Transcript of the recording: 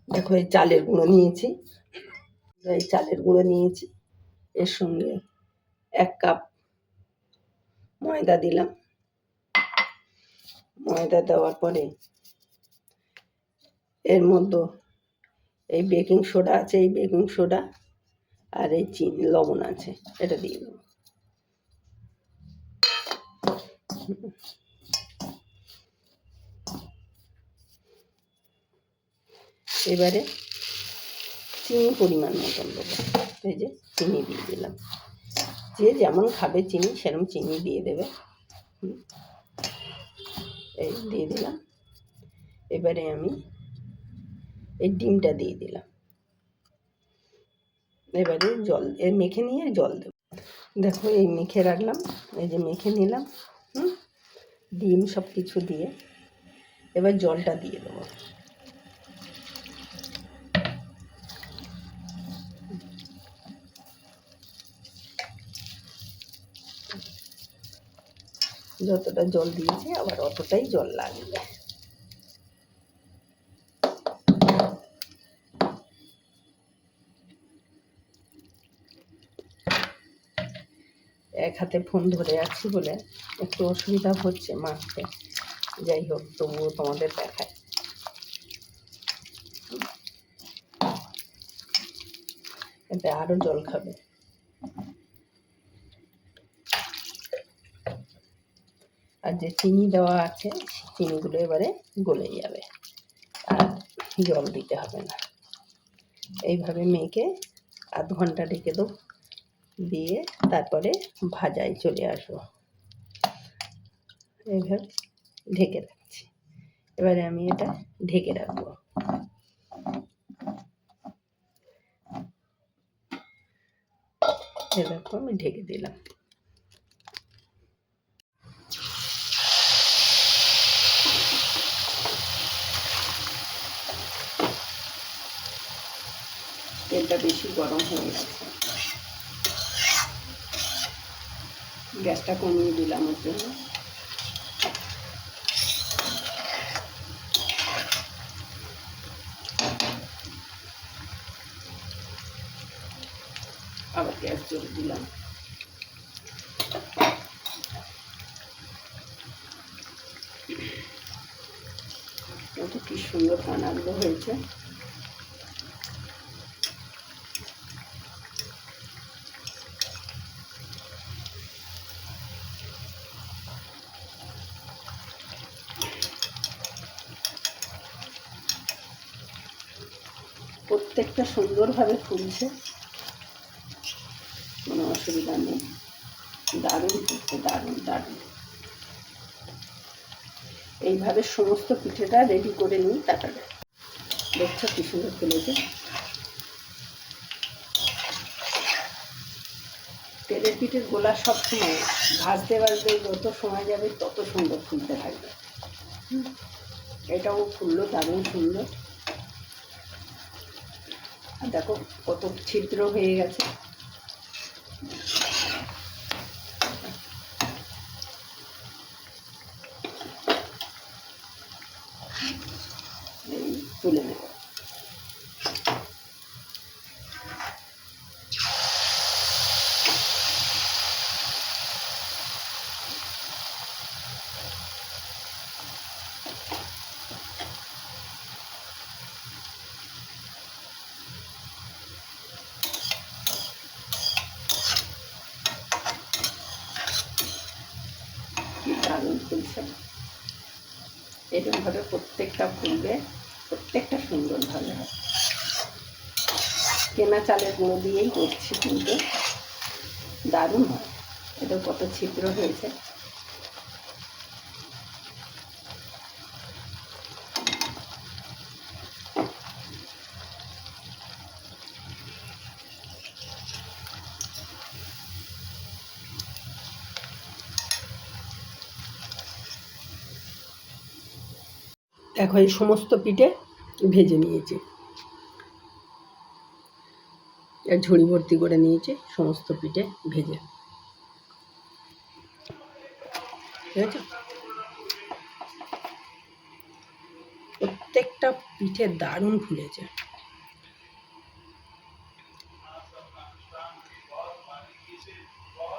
দেখো এই চালের গুঁড়ো নিয়েছি, এই চালের গুঁড়ো নিয়েছি, এর সঙ্গে 1 কাপ ময়দা দিলাম। ময়দা দেওয়ার পরে এর মধ্যে এই বেকিং সোডা আছে, এই বেকিং সোডা আর এই চিনি লবণ আছে, এটা দিয়ে দেবো। এবারে চিনি পরিমাণ মতন দেবো। এই যে চিনি দিয়ে দিলাম, যে যেমন খাবে চিনি সেরকম চিনি দিয়ে দেবে। এই দিয়ে দিলাম। এবারে আমি এই ডিমটা দিয়ে দিলাম। এবারে জল মেখে নিয়ে জল দেব। দেখো এই মেখে রাখলাম, এই যে মেখে নিলাম, ডিম সব কিছু দিয়ে এবার জলটা দিয়ে দেবো। যতটা জল দিয়েছি আবার অতটাই জল লাগবে। এক হাতে ফোন ধরে আছি বলে একটু অসুবিধা হচ্ছে মাখতে, যাই হোক তবুও তোমাদের দেখায়। এতে আরো জল খাবে। আর যে চিনি দেওয়া আছে চিনিগুলো এবারে গলে যাবে, আর জল দিতে হবে না। এইভাবে মেখে আধ ঘন্টা ঢেকে দেবো, দিয়ে তারপরে ভাজায় চলে আসবো। এইভাবে ঢেকে রাখছি। এবারে আমি এটা ঢেকে রাখবো। দেখো আমি ঢেকে দিলাম। তেলটা বেশি গরম হয়ে গেছে, গ্যাসটা কমিয়ে দিলাম ওর জন্য। আবার গ্যাস জোরে দিলাম। এটা কি সুন্দর কানাগুলো হয়েছে। প্রত্যেকটা সুন্দরভাবে ফুলছে, কোনো অসুবিধা নেই। দারুণ ফুলছে, দারুণ দারুণ। এইভাবে সমস্ত পিঠেটা রেডি করে নিই, তারপরে দেখছো কি সুন্দর ফুলেছে। তেলের পিঠের গোলা সবসময় ভাজতে ভাজতে যত সময় যাবে তত সুন্দর ফুলতে থাকবে। এটাও ফুললো দারুণ সুন্দর। আর দেখো কত ছিদ্র হয়ে গেছে। এই তুলে নেব। দারুণ ফুলছে। এরকমভাবে প্রত্যেকটা ফুলবে, প্রত্যেকটা সুন্দরভাবে হয়। কেনা চালের গুঁড়ো দিয়েই করছি, কিন্তু দারুণ হয়। এটা কত ছিদ্র হয়েছে। দেখো এই সমস্ত পিঠে ভেজে নিয়েছি, ঝুড়ি ভর্তি করে নিয়েছি সমস্ত পিঠে ভেজে। ঠিক আছে। প্রত্যেকটা পিঠে দারুণ ফুলেছে।